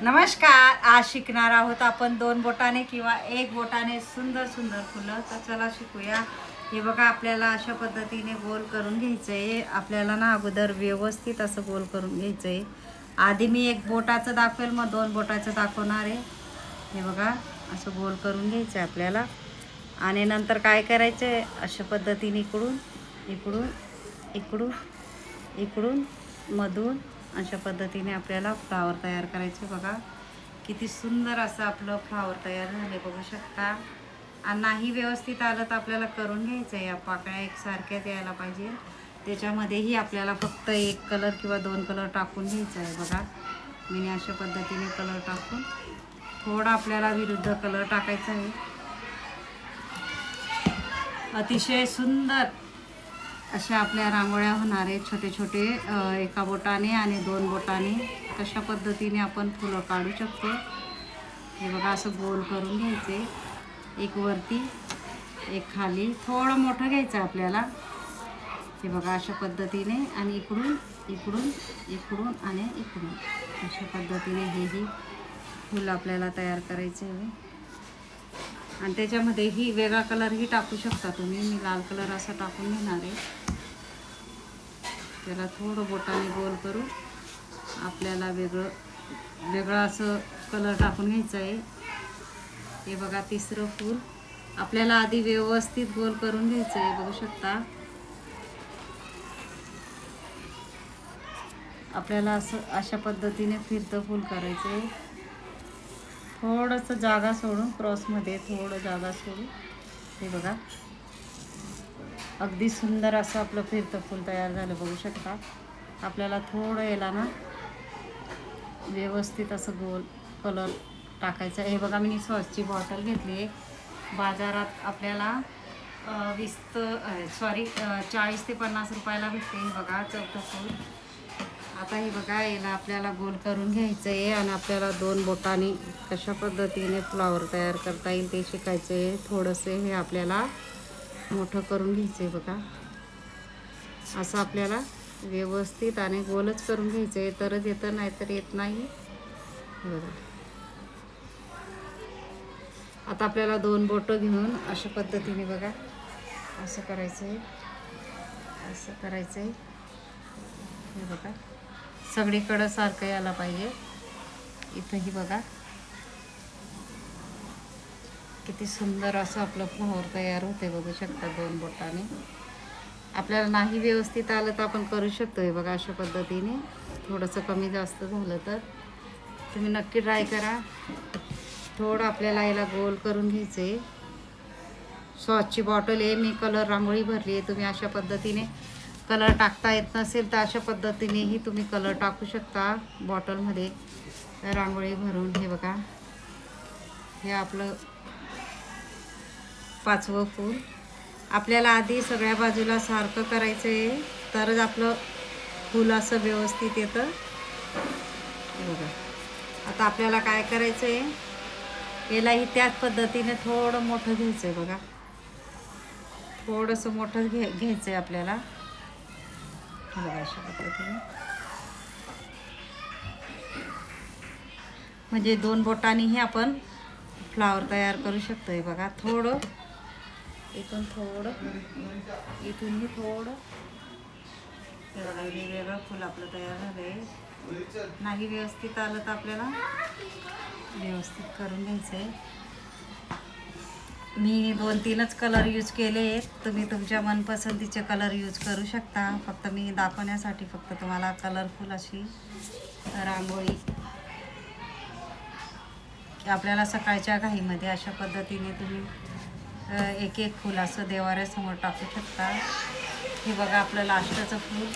नमस्कार. आज शिकणार आहोत आपण दोन बोटाने किंवा एक बोटाने सुंदर सुंदर फुलं. तर चला शिकूया. हे बघा, आपल्याला अशा पद्धतीने गोल करून घ्यायचं आहे. आपल्याला ना अगोदर व्यवस्थित असं गोल करून घ्यायचं आहे. आधी मी एक बोटाचं दाखवेल, मग दोन बोटाचं दाखवणार आहे. हे बघा, असं गोल करून घ्यायचं आहे आपल्याला. आणि नंतर काय करायचं आहे, अशा पद्धतीने इकडून इकडून इकडून इकडून मधून अशा पद्धतीने आपल्याला फ्लावर तयार करायचे. बघा किती सुंदर असं आपलं फ्लावर तयार झाले, बघू शकता. आणि नाही व्यवस्थित आलं तर आपल्याला करून घ्यायचं आहे. या पाकळ्या एकसारख्याच यायला पाहिजे. त्याच्यामध्येही आपल्याला फक्त एक कलर किंवा दोन कलर टाकून घ्यायचं आहे. बघा, मी अशा पद्धतीने कलर टाकून थोडा आपल्याला विरुद्ध कलर टाकायचा आहे. अतिशय सुंदर अशा आपल्या रांगोळ्या होणार आहेत. छोटे छोटे एका बोटाने आणि दोन बोटाने कशा पद्धतीने आपण फुलं काढू शकतो. हे बघा, असं गोल करून घ्यायचे. एक वरती एक खाली, थोडं मोठं घ्यायचं आपल्याला. हे बघा, अशा पद्धतीने आणि इकडून इकडून इकडून आणि इकडून अशा पद्धतीने हेही फुलं आपल्याला तयार करायचे आहे. आणि त्याच्यामध्येही वेगळा कलरही टाकू शकता तुम्ही. मी लाल कलर असा टाकून घेणार आहे. त्याला थोडं बोटाने गोल करून आपल्याला वेगळं असं कलर टाकून घ्यायचं आहे. हे बघा, तिसरं फूल आपल्याला आधी व्यवस्थित गोल करून घ्यायचं आहे. बघू शकता, आपल्याला असं अशा पद्धतीने फिरतं फूल करायचं आहे. थोडंसं जागा सोडून, क्रॉसमध्ये थोडं जागा सोडून. हे बघा, अगदी सुंदर असं आपलं फिरतं फूल तयार झालं, बघू शकता. आपल्याला थोडं याला ना व्यवस्थित असं गोल कलर टाकायचा. हे बघा, मी सॉसची बॉटल घेतली आहे. बाजारात आपल्याला 40 ते 50 रुपयाला भेटते. हे बघा, चौथं फूल. आता हे बघा, याला आपल्याला गोल करून घ्यायचं आहे आणि आपल्याला दोन बोटांनी कशा पद्धतीने फ्लॉवर तयार करता येईल ते शिकायचं आहे. थोडंसं हे आपल्याला मोठं करून घ्यायचं आहे. बघा, असं आपल्याला व्यवस्थित आणि गोलच करून घ्यायचं आहे, तरच येतं, नाहीतर येत नाही. बघा, आता आपल्याला दोन बोटं घेऊन अशा पद्धतीने बघा असं करायचं आहे, असं करायचं आहे. हे बघा, सगळीकडं सारखं यायला पाहिजे. इथंही बघा किती सुंदर असं आपलं फ्लॉवर तयार होते, बघू शकता. दोन बोटाने आपल्याला नाही व्यवस्थित आलं तर आपण करू शकतो. हे बघा, अशा पद्धतीने थोडंसं कमी जास्त झालं तर तुम्ही नक्की ट्राय करा. थोडं आपल्याला याला गोल करून घ्यायचं आहे. सॉसची बॉटल आहे, मी कलर रांगोळी भरली आहे. तुम्ही अशा पद्धतीने कलर टाकता येत नसेल तर अशा पद्धतीनेही तुम्ही कलर टाकू शकता बॉटलमध्ये रांगोळी भरून. हे बघा, हे आपलं पाचवं फूल. आपल्याला आधी सगळ्या बाजूला सारखं करायचं आहे, तरच आपलं फूल असं व्यवस्थित येतं. हे बघा, आता आपल्याला काय करायचं आहे, यालाही त्याच पद्धतीने थोडं मोठं घ्यायचं आहे. बघा, थोडंसं मोठं घ्यायचं आहे आपल्याला. हे बघा, अशा पद्धतीने म्हणजे दोन बोटांनीही आपण फ्लावर तयार करू शकतो. हे बघा, थोडं इथून थोडं इथूनही थोडं. हे बघा, वेगवेगळं फूल आपलं तयार झालं आहे. नाही व्यवस्थित आलं तर आपल्याला व्यवस्थित करून घ्यायचं आहे. मी 2-3च कलर यूज केले आहेत. तुम्ही तुमच्या मनपसंतीचे कलर यूज करू शकता. फक्त मी दाखवण्यासाठी फक्त तुम्हाला कलरफुल अशी रांगोळी आपल्याला सकाळच्या घाईमध्ये अशा पद्धतीने तुम्ही एक एक फूल असं देवाऱ्यासमोर टाकू शकता. हे बघा, आपलं लास्टचं फूल.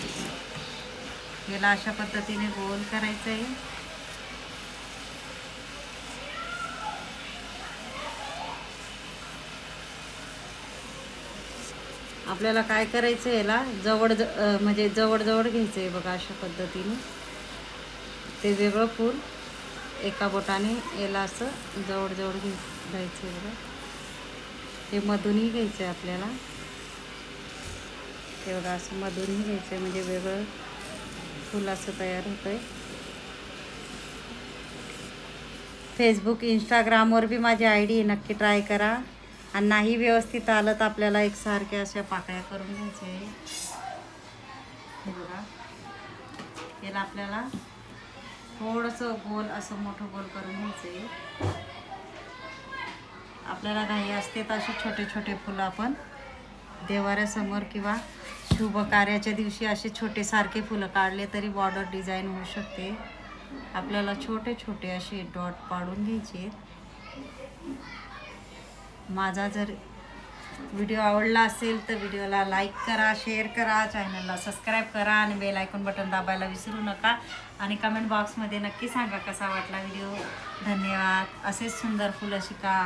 याला अशा पद्धतीने गोल करायचं आहे. आपल्याला काय करायचं, याला म्हणजे जवळ घ्यायचं आहे. बघा, अशा पद्धतीने ते वेगळं फूल एका बोटाने याला असं जवळ घ्यायचं आहे. बघा, हे मधूनही घ्यायचं आहे आपल्याला. ते बघा, असं मधूनही घ्यायचं आहे, म्हणजे वेगळं फूल असं तयार होतं आहे. फेसबुक इंस्टाग्रामवर बी माझी ID आहे, नक्की ट्राय करा. आणि नाही व्यवस्थित आलं तर आपल्याला एकसारख्या अशा पाकळ्या करून घ्यायच्या आहे. हे बघा, याला आपल्याला थोडंसं गोल असं मोठं गोल करून घ्यायचं आहे. आपल्याला घाई असते तर असे छोटे छोटे फुलं आपण देवाऱ्यासमोर किंवा शुभ कार्याच्या दिवशी असे छोटे सारखे फुलं काढले तरी बॉर्डर डिझाईन होऊ शकते. आपल्याला छोटे छोटे असे डॉट पाडून घ्यायचे. माझा जर व्हिडिओ आवडला असेल तर व्हिडिओला लाईक करा, शेअर करा, चॅनलला सबस्क्राईब करा आणि बेल आयकॉन बटन दाबायला विसरू नका. आणि कमेंट बॉक्समध्ये नक्की सांगा कसा वाटला व्हिडिओ. धन्यवाद. असेच सुंदर फुलं शिका.